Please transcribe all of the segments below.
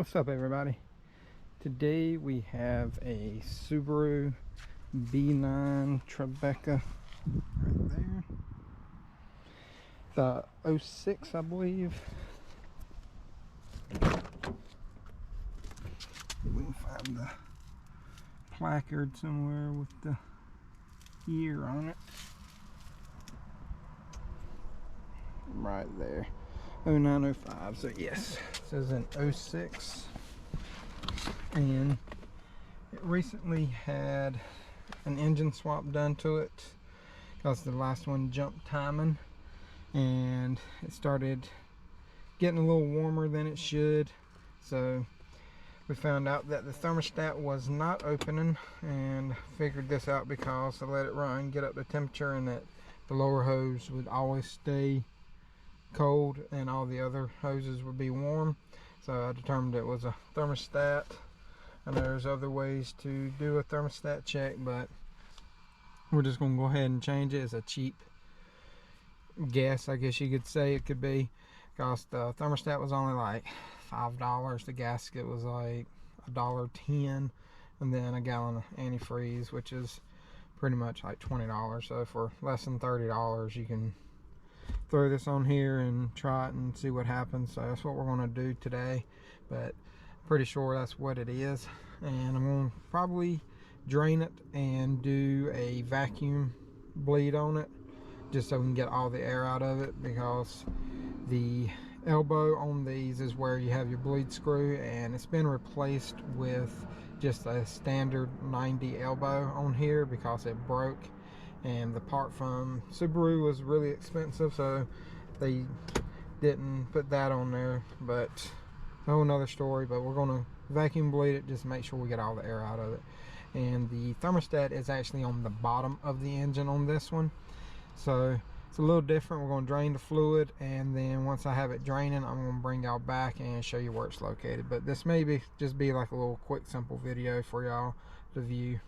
What's up, everybody? Today we have a Subaru B9 Tribeca right there. The 06, I believe. We can find the placard somewhere with the year on it. Right there. 0905. So yes, it says an 06. And it recently had an engine swap done to it because the last one jumped timing and it started getting a little warmer than it should. So we found out that the thermostat was not opening, and figured this out because I let it run, get up the temperature, and that the lower hose would always stay cold and all the other hoses would be warm. So I determined it was a thermostat. And there's other ways to do a thermostat check, but we're just going to go ahead and change it. It's a cheap guess, I guess you could say it could be, because the thermostat was only like $5. The gasket was like $1.10, and then a gallon of antifreeze, which is pretty much like $20. So for less than $30 you can throw this on here and try it and see what happens. So that's what we're going to do today, but pretty sure that's what it is. And I'm going to probably drain it and do a vacuum bleed on it, just so we can get all the air out of it, because the elbow on these is where you have your bleed screw, and it's been replaced with just a standard 90 elbow on here because it broke. And the part from Subaru was really expensive, so they didn't put that on there, but a whole nother story. But we're going to vacuum bleed it just to make sure we get all the air out of it. And the thermostat is actually on the bottom of the engine on this one, so it's a little different. We're going to drain the fluid, and then once I have it draining, I'm going to bring y'all back and show you where it's located. But this may just be like a little quick simple video for y'all to view.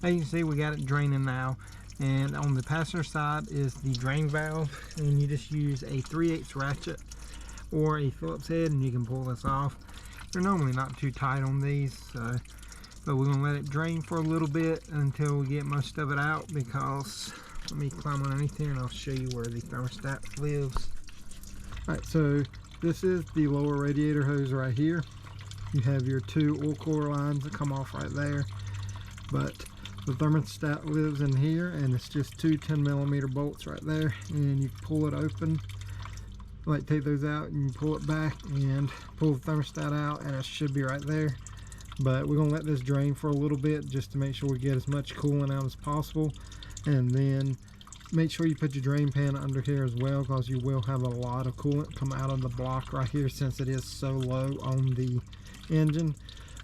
As you can see, we got it draining now, and on the passenger side is the drain valve, and you just use a 3/8 ratchet or a Phillips head and you can pull this off. They're normally not too tight on these, so, but we're gonna let it drain for a little bit until we get most of it out, because let me climb underneath here and I'll show you where the thermostat lives. Alright, so this is the lower radiator hose right here. You have your two oil core lines that come off right there, but the thermostat lives in here, and it's just two 10mm bolts right there, and you pull it open, like take those out and you pull it back and pull the thermostat out, and it should be right there. But we're gonna let this drain for a little bit just to make sure we get as much coolant out as possible, and then make sure you put your drain pan under here as well, because you will have a lot of coolant come out of the block right here since it is so low on the engine.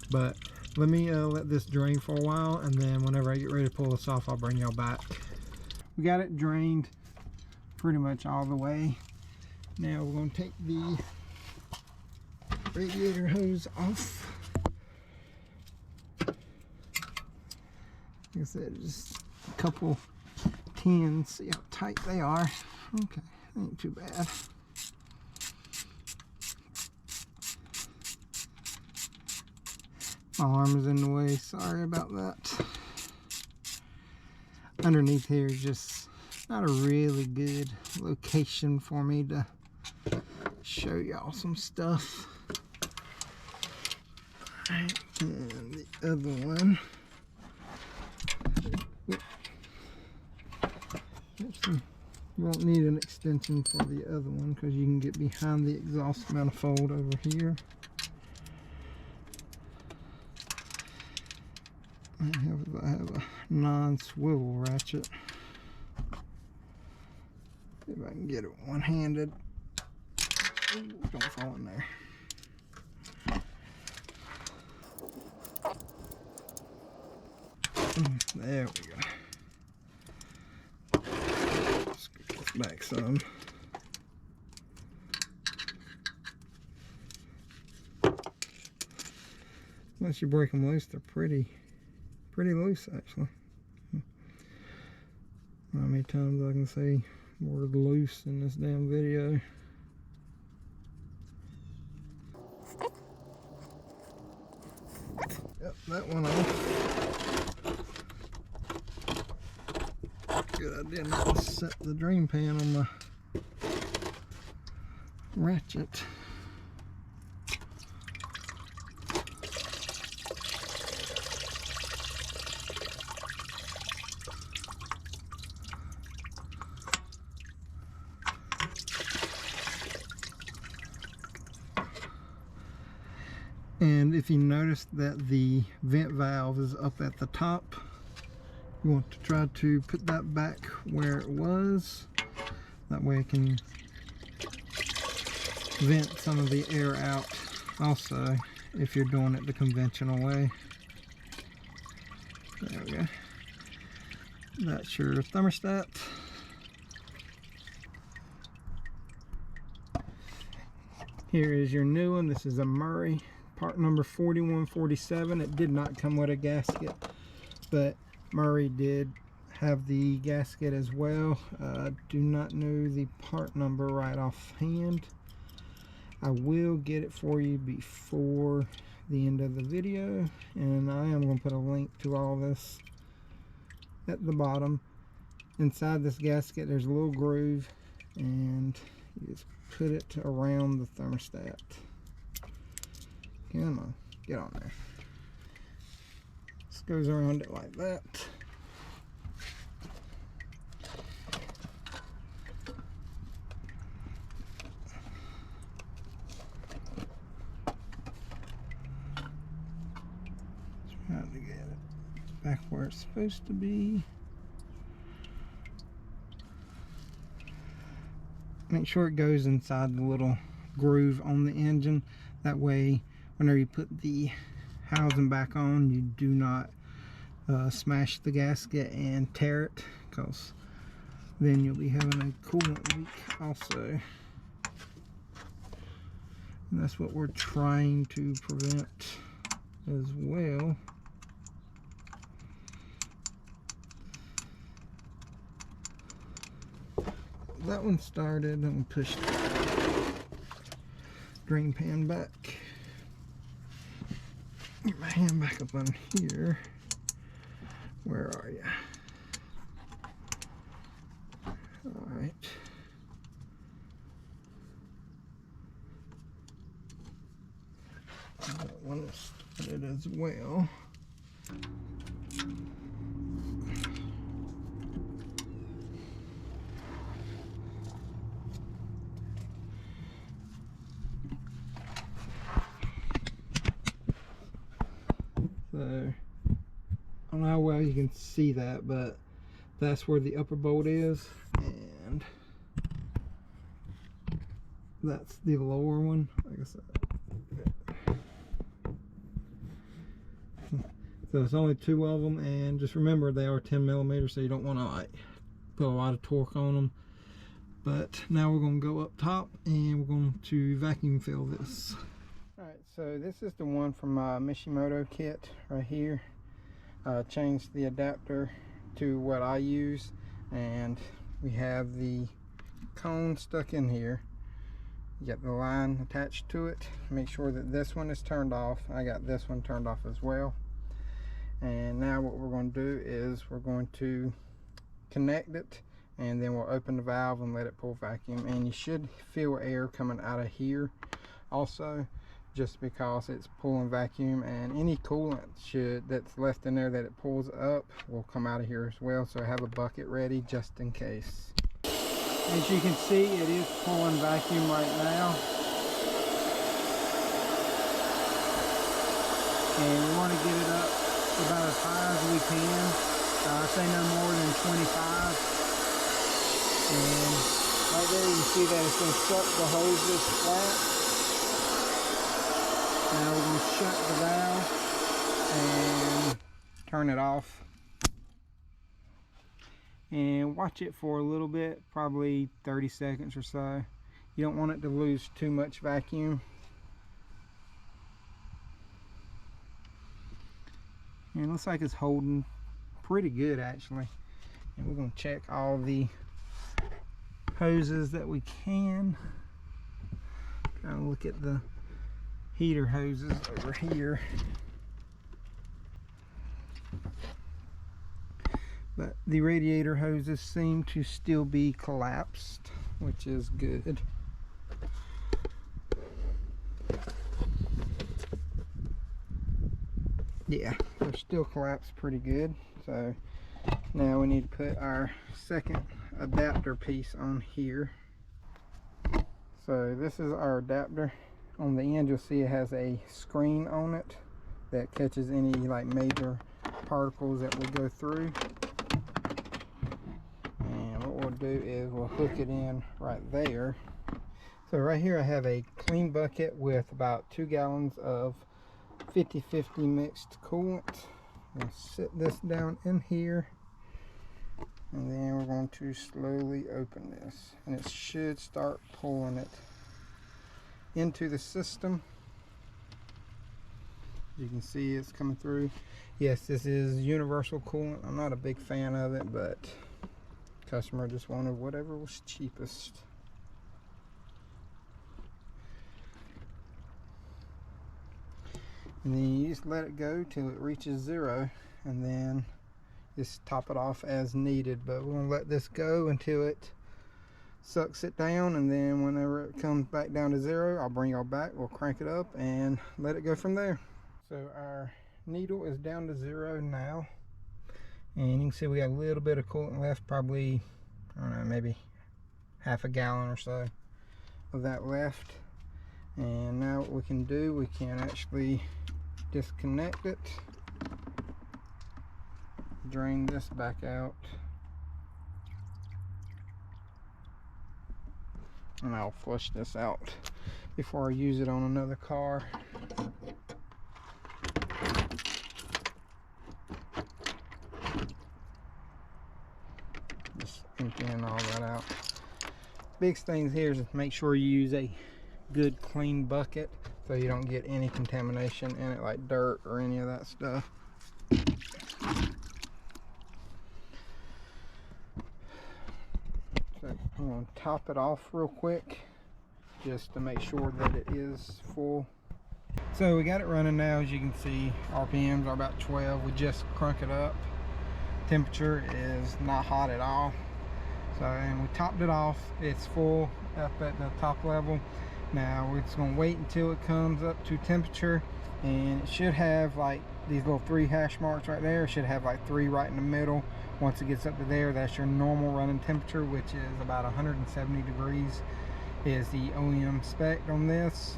But let me let this drain for a while, and then whenever I get ready to pull this off, I'll bring y'all back. We got it drained pretty much all the way. Now we're going to take the radiator hose off. Like I said, just a couple 10s, see how tight they are. Okay, ain't too bad. My arm is in the way, sorry about that. Underneath here is just not a really good location for me to show y'all some stuff. Alright, and the other one. Actually, you won't need an extension for the other one because you can get behind the exhaust manifold over here. I have a non-swivel ratchet. See if I can get it one-handed. Don't fall in there. There we go. Scoot this back some. Once you break them loose, they're pretty loose, actually. How many times I can say word loose in this damn video. that one off. Good idea not to set the drain pan on the ratchet. And if you notice that the vent valve is up at the top, you want to try to put that back where it was. That way it can vent some of the air out also if you're doing it the conventional way. There we go. That's your thermostat. Here is your new one. This is a Murray, part number 4147. It did not come with a gasket, but Murray did have the gasket as well. Do not know the part number right offhand. I will get it for you before the end of the video, and I am going to put a link to all this at the bottom. Inside this gasket there's a little groove, and you just put it around the thermostat. Come on, get on there. This goes around it like that. Trying to get it back where it's supposed to be. Make sure it goes inside the little groove on the engine. That way, whenever you put the housing back on, you do not smash the gasket and tear it, because then you'll be having a coolant leak also. And that's what we're trying to prevent as well. That one started. I'm going to push the drain pan back. Get my hand back up on here. Where are you? Alright. That one started as well. So, I don't know how well you can see that, but that's where the upper bolt is, and that's the lower one. Like I said. So it's only two of them, and just remember they are 10 millimeters, so you don't want to like put a lot of torque on them. But now we're going to go up top and we're going to vacuum fill this. Alright, so this is the one from my Mishimoto kit right here. Changed the adapter to what I use, and we have the cone stuck in here. You got the line attached to it. Make sure that this one is turned off. I got this one turned off as well. And now what we're going to do is we're going to connect it, and then we'll open the valve and let it pull vacuum. And you should feel air coming out of here also, just because it's pulling vacuum, and any coolant that's left in there that it pulls up will come out of here as well. So I have a bucket ready just in case. As you can see, it is pulling vacuum right now, and we want to get it up about as high as we can. I say no more than 25. And right there you can see that it's going to suck the hoses flat. Now we're going to shut the valve and turn it off. And watch it for a little bit, probably 30 seconds or so. You don't want it to lose too much vacuum. And it looks like it's holding pretty good actually. And we're going to check all the hoses that we can. Trying to look at the heater hoses over here. But the radiator hoses seem to still be collapsed, which is good. Yeah, they're still collapsed pretty good. So now we need to put our second adapter piece on here. So this is our adapter. On the end you'll see it has a screen on it that catches any like major particles that will go through. And what we'll do is we'll hook it in right there. So right here I have a clean bucket with about 2 gallons of 50-50 mixed coolant. We'll sit this down in here, and then we're going to slowly open this, and it should start pulling it into the system. You can see it's coming through. Yes, this is universal coolant. I'm not a big fan of it, but customer just wanted whatever was cheapest. And then you just let it go till it reaches 0, and then just top it off as needed. But we're gonna let this go until it sucks it down, and then whenever it comes back down to 0, I'll bring y'all back. We'll crank it up and let it go from there. So our needle is down to 0 now, and you can see we got a little bit of coolant left, probably, I don't know, maybe half a gallon or so of that left. And now what we can do, we can actually disconnect it, drain this back out, and I'll flush this out before I use it on another car. Just emptying all that out. Biggest things here is make sure you use a good clean bucket so you don't get any contamination in it, like dirt or any of that stuff. So I'm going to top it off real quick just to make sure that it is full. So we got it running now. As you can see, RPMs are about 12. We just crunk it up. Temperature is not hot at all. So, and we topped it off. It's full up at the top level. Now we're just going to wait until it comes up to temperature, and it should have like these little 3 hash marks right there. It should have like 3 right in the middle. Once it gets up to there, that's your normal running temperature, which is about 170 degrees is the OEM spec on this.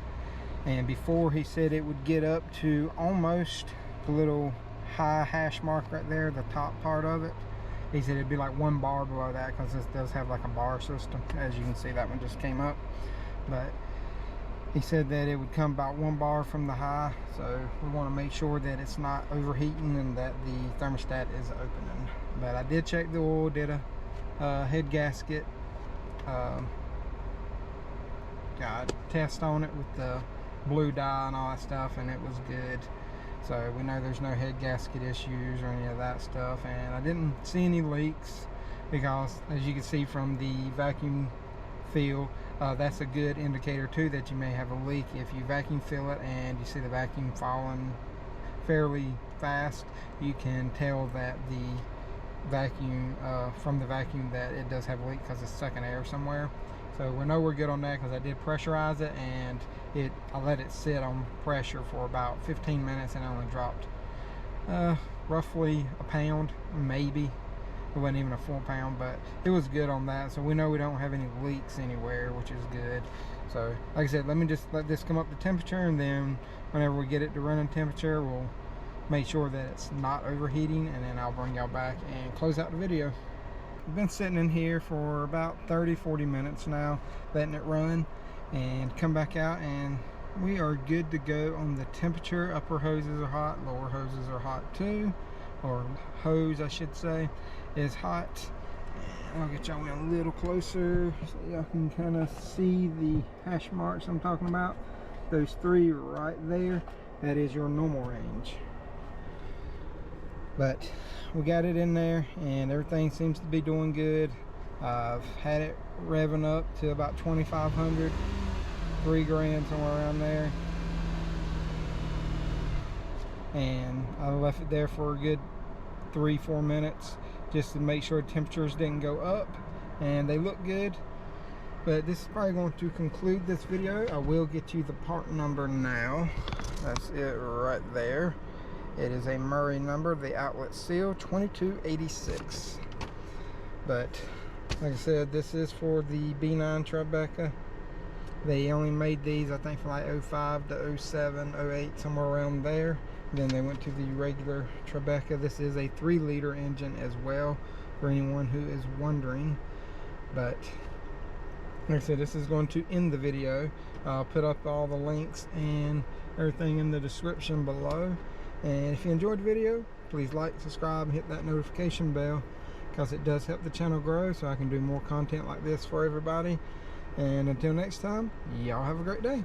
And before, he said it would get up to almost the little high hash mark right there, the top part of it. He said it'd be like 1 bar below that, because this does have like a bar system. As you can see, that one just came up. But he said that it would come about 1 bar from the high, so we want to make sure that it's not overheating and that the thermostat is opening. But I did check the oil, did a head gasket test on it with the blue dye and all that stuff, and it was good. So we know there's no head gasket issues or any of that stuff, and I didn't see any leaks, because as you can see from the vacuum feel, that's a good indicator too that you may have a leak. If you vacuum fill it and you see the vacuum falling fairly fast, you can tell that the vacuum from the vacuum that it does have a leak, because it's sucking air somewhere. So we know we're good on that, because I did pressurize it, and I let it sit on pressure for about 15 minutes, and it only dropped roughly a pound, maybe. It wasn't even a full pound, but it was good on that. So we know we don't have any leaks anywhere, which is good. So like I said, let me just let this come up to temperature, and then whenever we get it to running temperature, we'll make sure that it's not overheating, and then I'll bring y'all back and close out the video. We've been sitting in here for about 30-40 minutes now, letting it run, and come back out, and we are good to go on the temperature. Upper hoses are hot, lower hoses are hot too, or hose I should say is hot. And I'll get y'all in a little closer so y'all can kind of see the hash marks I'm talking about. Those 3 right there, that is your normal range. But we got it in there, and everything seems to be doing good. I've had it revving up to about 2,500, 3 grand, somewhere around there. And I left it there for a good 3-4 minutes, just to make sure temperatures didn't go up, and they look good. But this is probably going to conclude this video. I will get you the part number now. That's it right there. It is a Murray number, the outlet seal 2286. But like I said, this is for the B9 Tribeca. They only made these, I think, from like 05 to 07, 08, somewhere around there. Then they went to the regular Tribeca. This is a 3-liter engine as well, for anyone who is wondering. But like I said, this is going to end the video. I'll put up all the links and everything in the description below. And if you enjoyed the video, please like, subscribe, and hit that notification bell, because it does help the channel grow so I can do more content like this for everybody. And until next time, y'all have a great day.